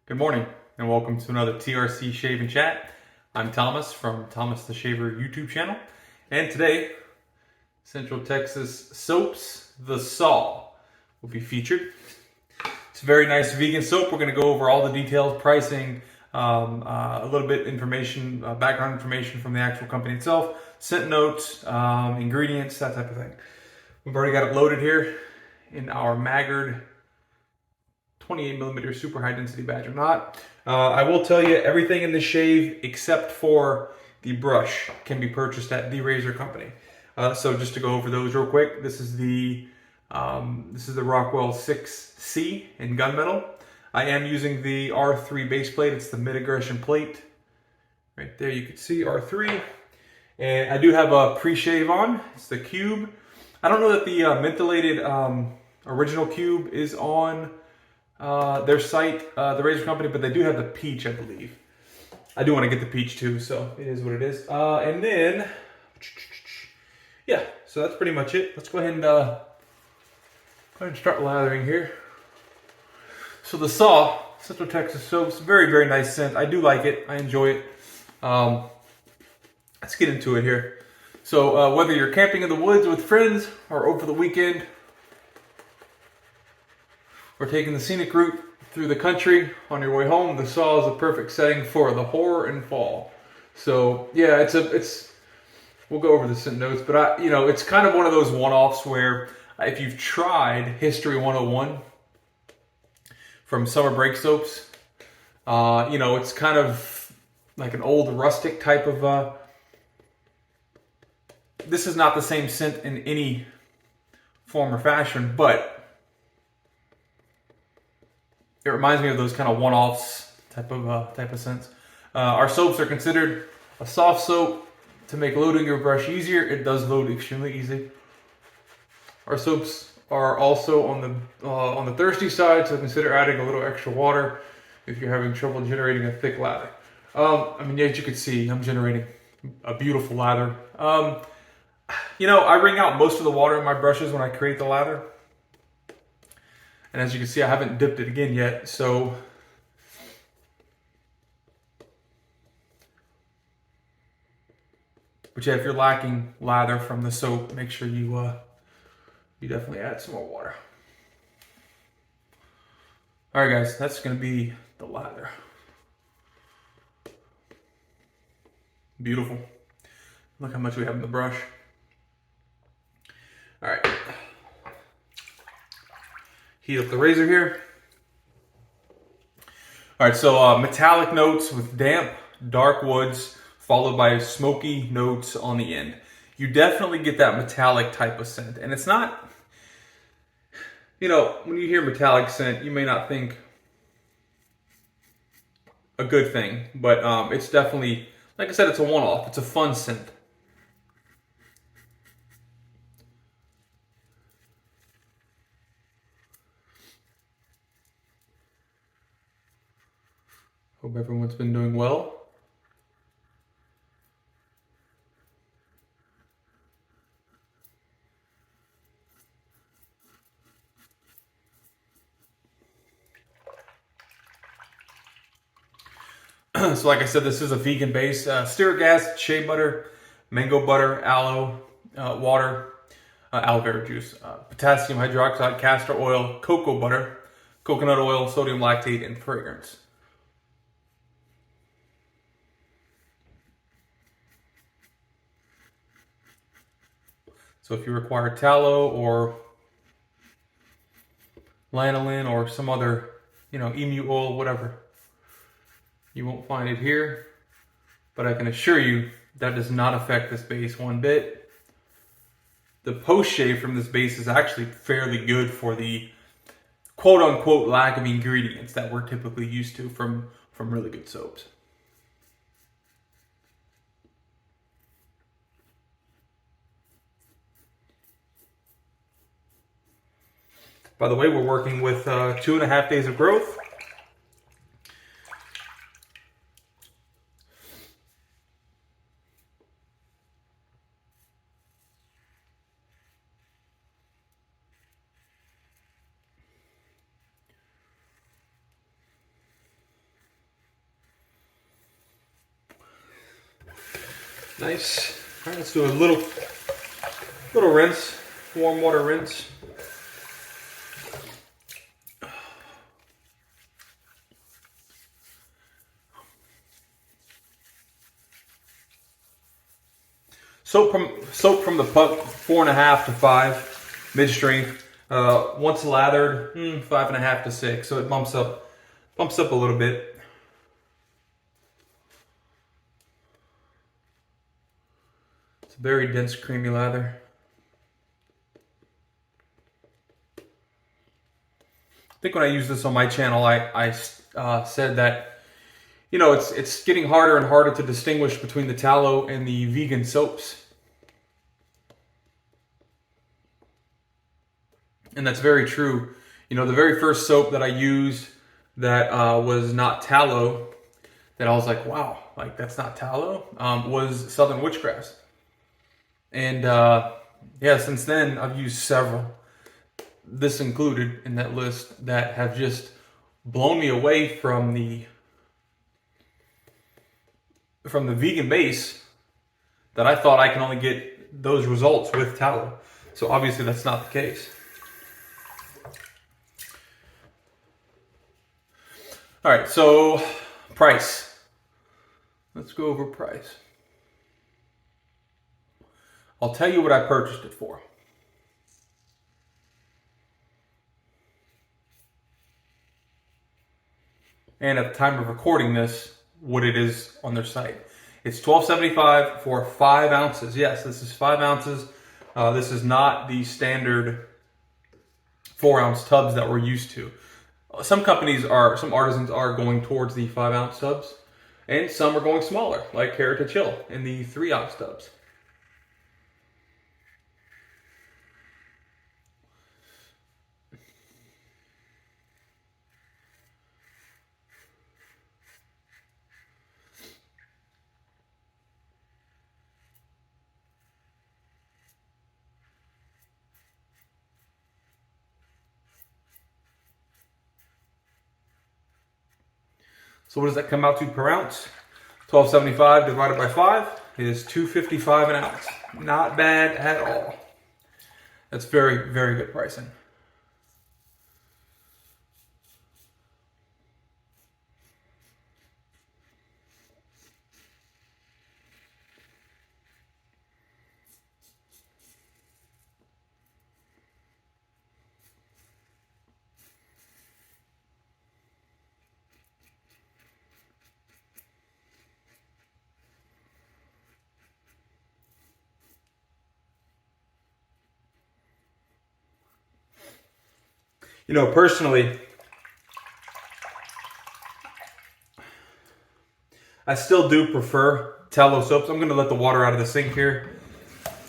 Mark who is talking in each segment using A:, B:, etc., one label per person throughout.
A: Good morning and welcome to another TRC Shave and Chat. I'm Thomas from Thomas the Shaver YouTube channel, and today Central Texas Soaps The Saw will be featured. It's a very nice vegan soap. We're going to go over all the details, pricing, a little bit information, background information from the actual company itself, scent notes, ingredients, that type of thing. We've already got it loaded here in our Maggard 28mm super high density badger knot. I will tell you, everything in the shave except for the brush can be purchased at the razor company. So just to go over those real quick, this is the Rockwell 6C in gunmetal. I am using the R3 base plate. It's the mid aggression plate. Right there you can see R3. And I do have a pre-shave on. It's the cube. I don't know that the mentholated original cube is on their site, the razor company, but they do have the peach, I believe. I do want to get the peach too, so it is what it is. And then, yeah, so that's pretty much it. Let's go ahead and start lathering here. So the Saw, Central Texas Soaps, very, very nice scent. I do like it. I enjoy it. Let's get into it here. So whether you're camping in the woods with friends or over the weekend, or taking the scenic route through the country on your way home, the Saw is a perfect setting for the horror and fall. So yeah, we'll go over the scent notes, but it's kind of one of those one-offs where if you've tried History 101 from Summer Break Soaps, it's kind of like an old rustic type of, this is not the same scent in any form or fashion, but it reminds me of those kind of one-offs type of scents. Our soaps are considered a soft soap to make loading your brush easier. It does load extremely easy. Our soaps are also on the thirsty side, so consider adding a little extra water if you're having trouble generating a thick lather. As you can see, I'm generating a beautiful lather. I wring out most of the water in my brushes when I create the lather. And as you can see, I haven't dipped it again yet, so but yeah, if you're lacking lather from the soap, make sure you definitely add some more water. All right, guys, that's going to be the lather. Beautiful. Look how much we have in the brush. All right. Heat up the razor here. All right, so metallic notes with damp, dark woods, followed by smoky notes on the end. You definitely get that metallic type of scent. And it's not, when you hear metallic scent, you may not think a good thing, but it's definitely, like I said, it's a one-off. It's a fun scent. Hope everyone's been doing well. So like I said, this is a vegan base. Stearic acid, shea butter, mango butter, aloe, water, aloe vera juice, potassium hydroxide, castor oil, cocoa butter, coconut oil, sodium lactate, and fragrance. So if you require tallow or lanolin or some other, emu oil, whatever, you won't find it here. But I can assure you that does not affect this base one bit. The post-shave from this base is actually fairly good for the quote-unquote lack of ingredients that we're typically used to from really good soaps. By the way, we're working with 2.5 days of growth. Nice. All right, let's do a little rinse, warm water rinse. Soap from the puck, 4.5 to 5, mid strength. Once lathered, 5.5 to 6. So it bumps up a little bit. It's a very dense, creamy lather. I think when I used this on my channel, I said that, you know, it's getting harder and harder to distinguish between the tallow and the vegan soaps. And that's very true. You know, the very first soap that I used that was not tallow, that I was like, wow, like that's not tallow, was Southern Witchgrass. And yeah, since then I've used several, this included in that list, that have just blown me away from the vegan base, that I thought I can only get those results with tallow. So obviously that's not the case. All right, so price. Let's go over price. I'll tell you what I purchased it for. And at the time of recording this, what it is on their site. It's $12.75 for 5 ounces. Yes, this is 5 ounces. This is not the standard 4-ounce tubs that we're used to. Some artisans are going towards the 5-ounce tubs, and some are going smaller, like Heritage Hill in the 3-ounce tubs. So what does that come out to per ounce? $12.75 divided by 5 is $2.55 an ounce. Not bad at all. That's very, very good pricing. You know, personally, I still do prefer tallow soaps. I'm going to let the water out of the sink here,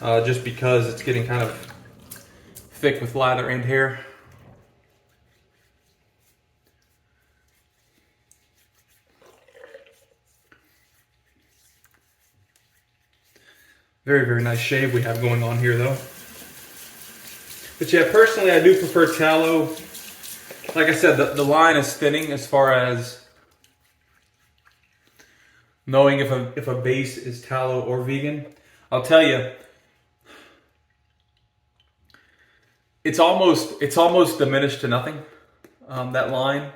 A: just because it's getting kind of thick with lather and hair. Very, very nice shave we have going on here, though. But yeah, personally, I do prefer tallow. Like I said, the line is thinning as far as knowing if a base is tallow or vegan. I'll tell you, it's almost diminished to nothing, that line.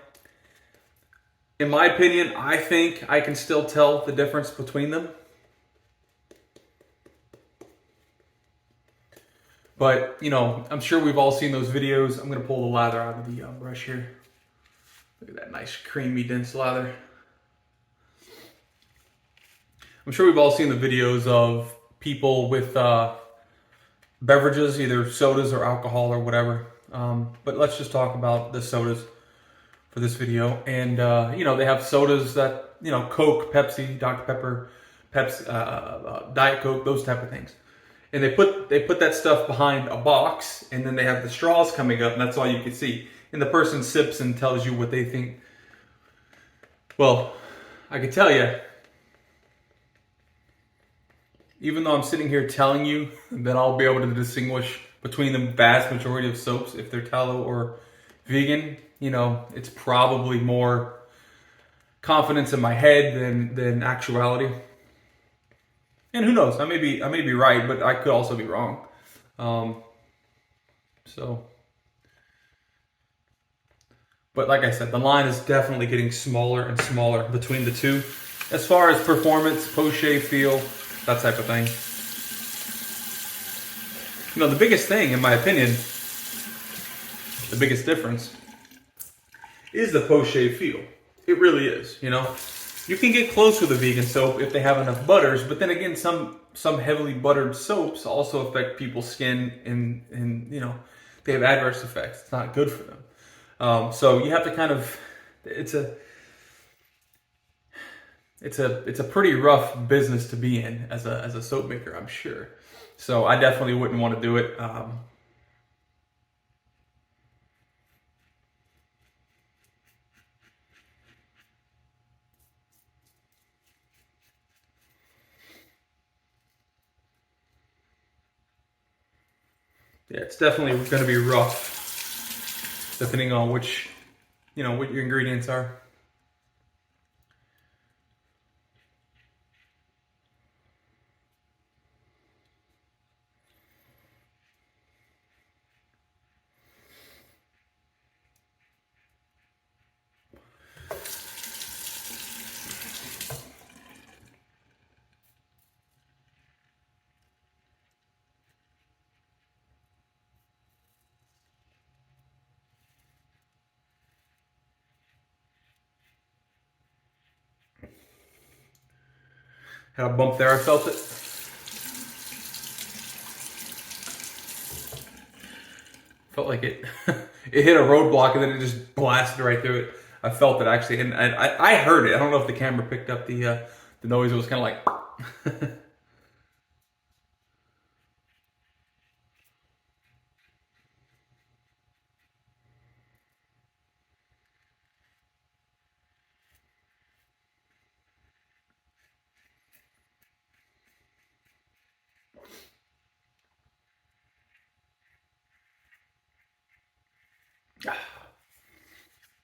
A: In my opinion, I think I can still tell the difference between them. But, you know, I'm sure we've all seen those videos. I'm going to pull the lather out of the brush here. Look at that nice, creamy, dense lather. I'm sure we've all seen the videos of people with beverages, either sodas or alcohol or whatever. But let's just talk about the sodas for this video. And, you know, they have sodas that, you know, Coke, Pepsi, Dr. Pepper, Pepsi, Diet Coke, those type of things. And they put that stuff behind a box, and then they have the straws coming up, and that's all you can see. And the person sips and tells you what they think. Well, I can tell you, even though I'm sitting here telling you that I'll be able to distinguish between the vast majority of soaps, if they're tallow or vegan, you know, it's probably more confidence in my head than actuality. And who knows? I may be right, but I could also be wrong. So, but like I said, the line is definitely getting smaller and smaller between the two, as far as performance, post-shave feel, that type of thing. You know, the biggest thing, in my opinion, the biggest difference is the post-shave feel. It really is, you know. You can get close with a vegan soap if they have enough butters, but then again, some heavily buttered soaps also affect people's skin, and you know, they have adverse effects. It's not good for them. So you have to kind of, it's a pretty rough business to be in as a soap maker, I'm sure. So I definitely wouldn't want to do it. Yeah, it's definitely going to be rough, depending on which, you know, what your ingredients are. Had a bump there, I felt it. Felt like it it hit a roadblock and then it just blasted right through it. I felt it actually, and I heard it. I don't know if the camera picked up the noise. It was kind of like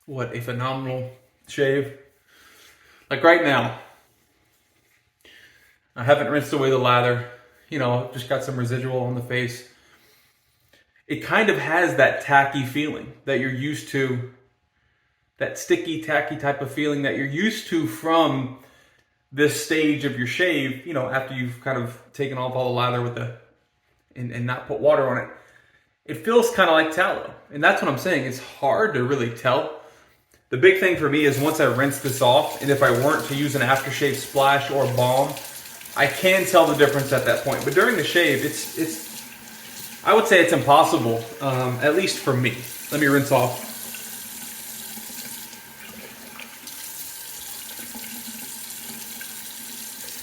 A: what a phenomenal shave. Like right now, I haven't rinsed away the lather. You know, just got some residual on the face. It kind of has that tacky feeling that you're used to, that sticky, tacky type of feeling that you're used to from this stage of your shave, you know, after you've kind of taken off all the lather with and not put water on it. It feels kind of like tallow. And that's what I'm saying. It's hard to really tell. The big thing for me is once I rinse this off, and if I weren't to use an aftershave splash or balm, I can tell the difference at that point. But during the shave, I would say it's impossible, at least for me. Let me rinse off.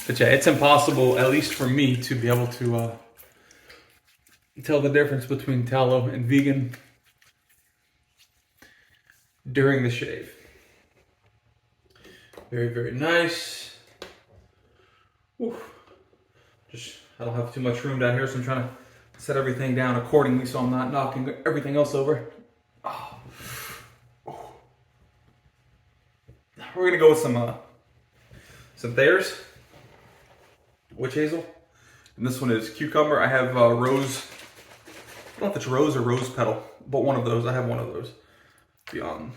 A: But yeah, it's impossible, at least for me, to be able to tell the difference between tallow and vegan during the shave. Very, very nice. Whew. I don't have too much room down here, so I'm trying to set everything down accordingly so I'm not knocking everything else over. Oh. Oh. We're gonna go with some Thayer's witch hazel, and this one is cucumber. I have rose. I don't know if it's rose or rose petal, but one of those. I have one of those. Beyond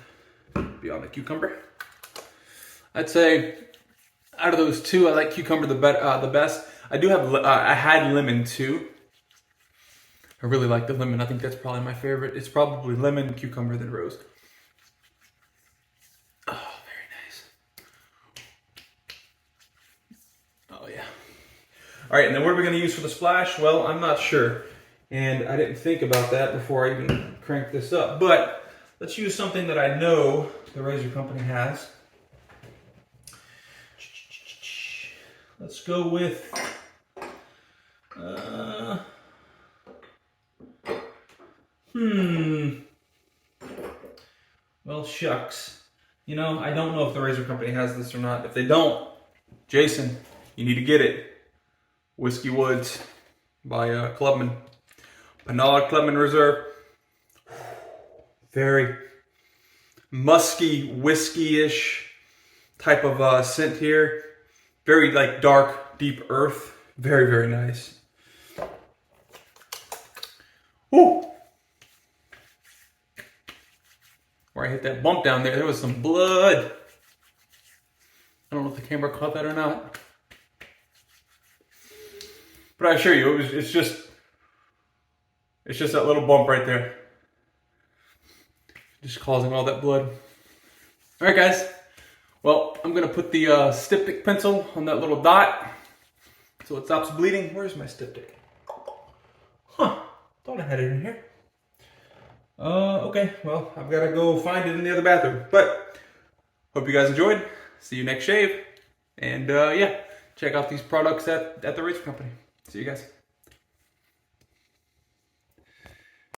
A: the cucumber, I'd say out of those two, I like cucumber the best. I do have I had lemon too. I really like the lemon. I think that's probably my favorite. It's probably lemon, cucumber, then rose. Oh, very nice. Oh yeah. All right, and then what are we going to use for the splash? Well, I'm not sure, and I didn't think about that before I even cranked this up. But let's use something that I know the razor company has. Let's go with well, shucks. You know, I don't know if the razor company has this or not. If they don't, Jason, you need to get it. Whiskey Woods by Clubman. Pinot Clubman Reserve. Very musky, whiskey-ish type of scent here. Very like dark, deep earth Very, very nice. Woo! Where I hit that bump down there, there was some blood. I don't know if the camera caught that or not. But I assure you, it's just that little bump right there. Just causing all that blood. All right, guys. Well, I'm gonna put the styptic pencil on that little dot so it stops bleeding. Where's my styptic? Huh, thought I had it in here. Okay, well, I've gotta go find it in the other bathroom. But, hope you guys enjoyed. See you next shave. And yeah, check out these products at the razor company. See you guys.